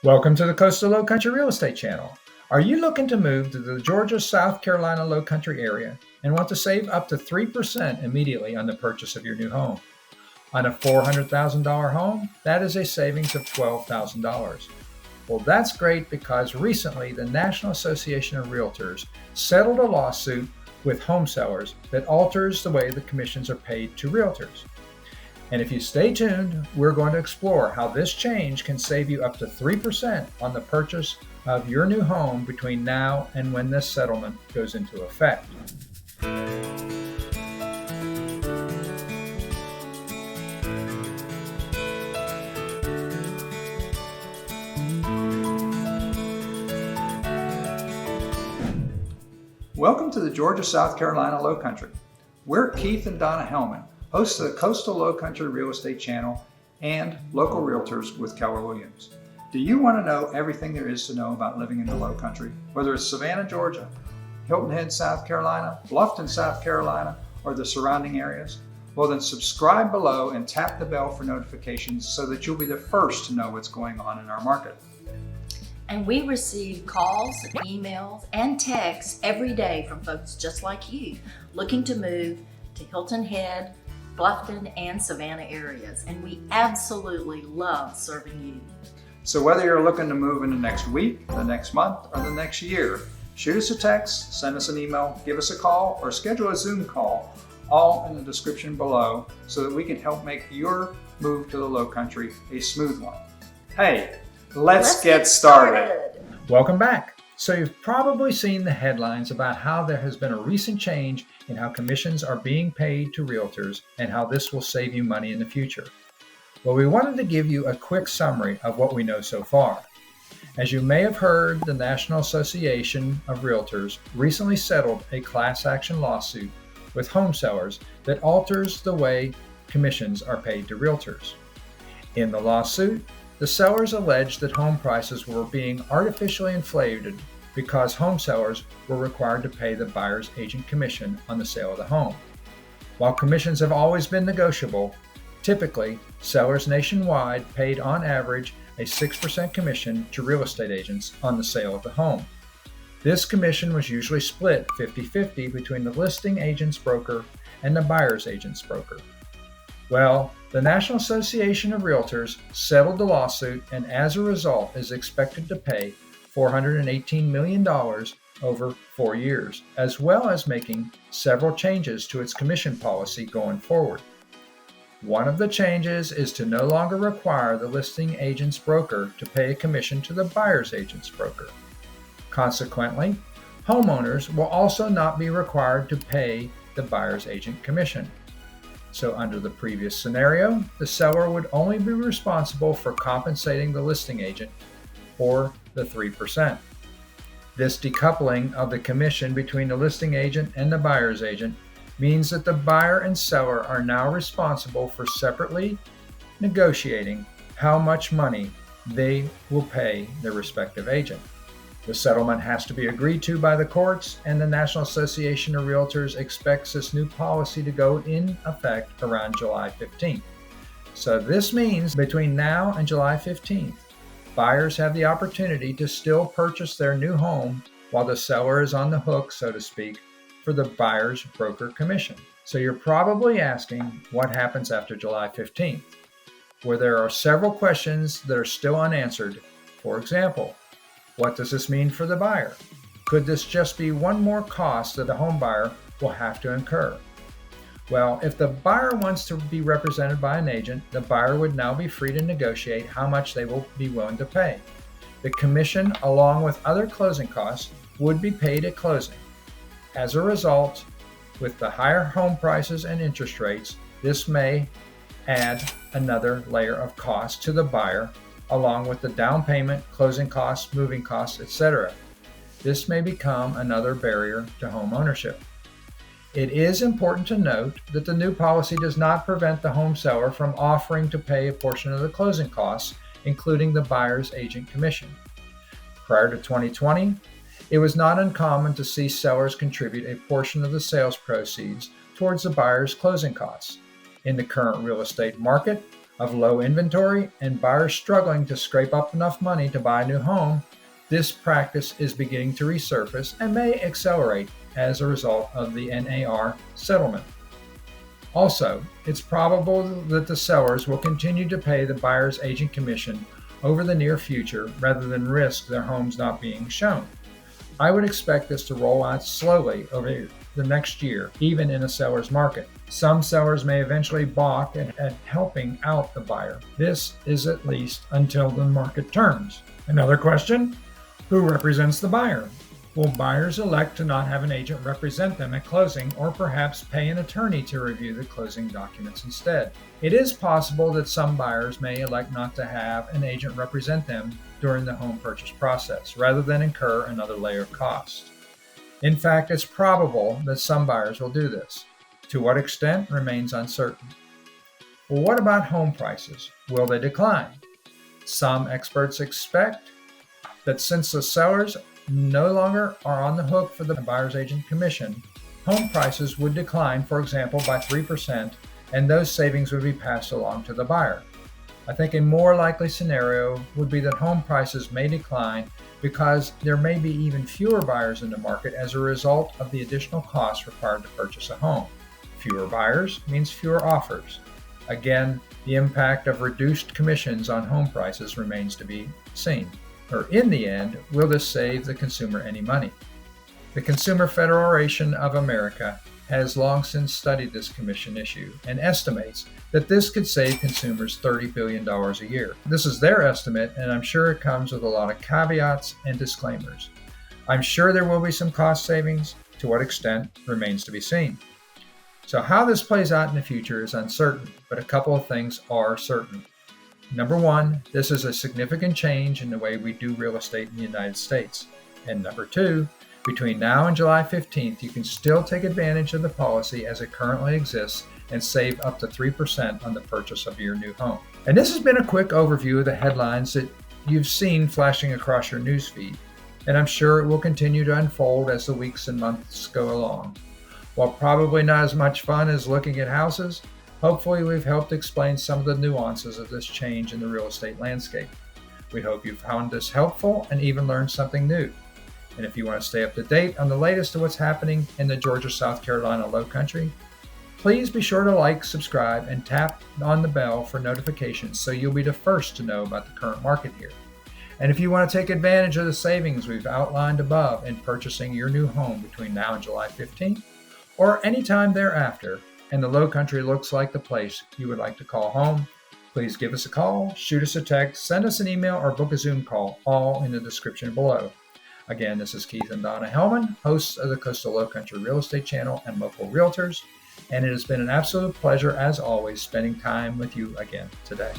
Welcome to the Coastal Low Country Real Estate Channel. Are you looking to move to the Georgia, South Carolina Low Country area and want to save up to 3% immediately on the purchase of your new home? On a $400,000 home, that is a savings of $12,000. Well, that's great because recently the National Association of Realtors settled a lawsuit with home sellers that alters the way the commissions are paid to realtors. And if you stay tuned, we're going to explore how this change can save you up to 3% on the purchase of your new home between now and when this settlement goes into effect. Welcome to the Georgia, South Carolina Low Country. We're Keith and Donna Hellman, hosts of the Coastal Low Country Real Estate Channel and Local Realtors with Keller Williams. Do you want to know everything there is to know about living in the Low Country? Whether it's Savannah, Georgia, Hilton Head, South Carolina, Bluffton, South Carolina, or the surrounding areas? Well, then subscribe below and tap the bell for notifications so that you'll be the first to know what's going on in our market. And we receive calls, emails, and texts every day from folks just like you looking to move to Hilton Head, Bluffton, and Savannah areas. And we absolutely love serving you. So whether you're looking to move in the next week, the next month, or the next year, shoot us a text, send us an email, give us a call, or schedule a Zoom call, all in the description below so that we can help make your move to the Low Country a smooth one. Hey, let's get started. Welcome back. So you've probably seen the headlines about how there has been a recent change in how commissions are being paid to realtors and how this will save you money in the future. Well, we wanted to give you a quick summary of what we know so far. As you may have heard, the National Association of Realtors recently settled a class action lawsuit with home sellers that alters the way commissions are paid to realtors. In the lawsuit, the sellers alleged that home prices were being artificially inflated because home sellers were required to pay the buyer's agent commission on the sale of the home. While commissions have always been negotiable, typically, sellers nationwide paid on average a 6% commission to real estate agents on the sale of the home. This commission was usually split 50-50 between the listing agent's broker and the buyer's agent's broker. Well, the National Association of Realtors settled the lawsuit and as a result is expected to pay $418 million over 4 years, as well as making several changes to its commission policy going forward. One of the changes is to no longer require the listing agent's broker to pay a commission to the buyer's agent's broker. Consequently, homeowners will also not be required to pay the buyer's agent commission. So under the previous scenario, the seller would only be responsible for compensating the listing agent for the 3%. This decoupling of the commission between the listing agent and the buyer's agent means that the buyer and seller are now responsible for separately negotiating how much money they will pay their respective agent. The settlement has to be agreed to by the courts, and the National Association of Realtors expects this new policy to go in effect around July 15th. So this means between now and July 15th, buyers have the opportunity to still purchase their new home while the seller is on the hook, so to speak, for the buyer's broker commission. So you're probably asking what happens after July 15th, where there are several questions that are still unanswered. For example, what does this mean for the buyer? Could this just be one more cost that the home buyer will have to incur? Well, if the buyer wants to be represented by an agent, the buyer would now be free to negotiate how much they will be willing to pay. The commission, along with other closing costs, would be paid at closing. As a result, with the higher home prices and interest rates, this may add another layer of cost to the buyer, along with the down payment, closing costs, moving costs, etc. This may become another barrier to home ownership. It is important to note that the new policy does not prevent the home seller from offering to pay a portion of the closing costs, including the buyer's agent commission. Prior to 2020, it was not uncommon to see sellers contribute a portion of the sales proceeds towards the buyer's closing costs. In the current real estate market, of low inventory and buyers struggling to scrape up enough money to buy a new home, this practice is beginning to resurface and may accelerate as a result of the NAR settlement. Also, it's probable that the sellers will continue to pay the buyer's agent commission over the near future rather than risk their homes not being shown. I would expect this to roll out slowly over the next year, even in a seller's market. Some sellers may eventually balk at helping out the buyer. This is at least until the market turns. Another question: who represents the buyer? Will buyers elect to not have an agent represent them at closing, or perhaps pay an attorney to review the closing documents instead? It is possible that some buyers may elect not to have an agent represent them during the home purchase process, rather than incur another layer of cost. In fact, it's probable that some buyers will do this. To what extent remains uncertain. Well, what about home prices? Will they decline? Some experts expect that since the sellers no longer are on the hook for the buyer's agent commission, home prices would decline, for example, by 3%, and those savings would be passed along to the buyer. I think a more likely scenario would be that home prices may decline because there may be even fewer buyers in the market as a result of the additional costs required to purchase a home. Fewer buyers means fewer offers. Again, the impact of reduced commissions on home prices remains to be seen. Or in the end, will this save the consumer any money? The Consumer Federation of America has long since studied this commission issue and estimates that this could save consumers $30 billion a year. This is their estimate, and I'm sure it comes with a lot of caveats and disclaimers. I'm sure there will be some cost savings. To what extent remains to be seen. So how this plays out in the future is uncertain, but a couple of things are certain. Number one, this is a significant change in the way we do real estate in the United States. And number two, between now and July 15th, you can still take advantage of the policy as it currently exists and save up to 3% on the purchase of your new home. And this has been a quick overview of the headlines that you've seen flashing across your newsfeed. And I'm sure it will continue to unfold as the weeks and months go along. While probably not as much fun as looking at houses, hopefully we've helped explain some of the nuances of this change in the real estate landscape. We hope you found this helpful and even learned something new. And if you want to stay up to date on the latest of what's happening in the Georgia-South Carolina Lowcountry, please be sure to like, subscribe, and tap on the bell for notifications so you'll be the first to know about the current market here. And if you want to take advantage of the savings we've outlined above in purchasing your new home between now and July 15th, or anytime thereafter, and the Lowcountry looks like the place you would like to call home, please give us a call, shoot us a text, send us an email, or book a Zoom call, all in the description below. Again, this is Keith and Donna Hellman, hosts of the Coastal Lowcountry Real Estate Channel and Local Realtors, and it has been an absolute pleasure, as always, spending time with you again today.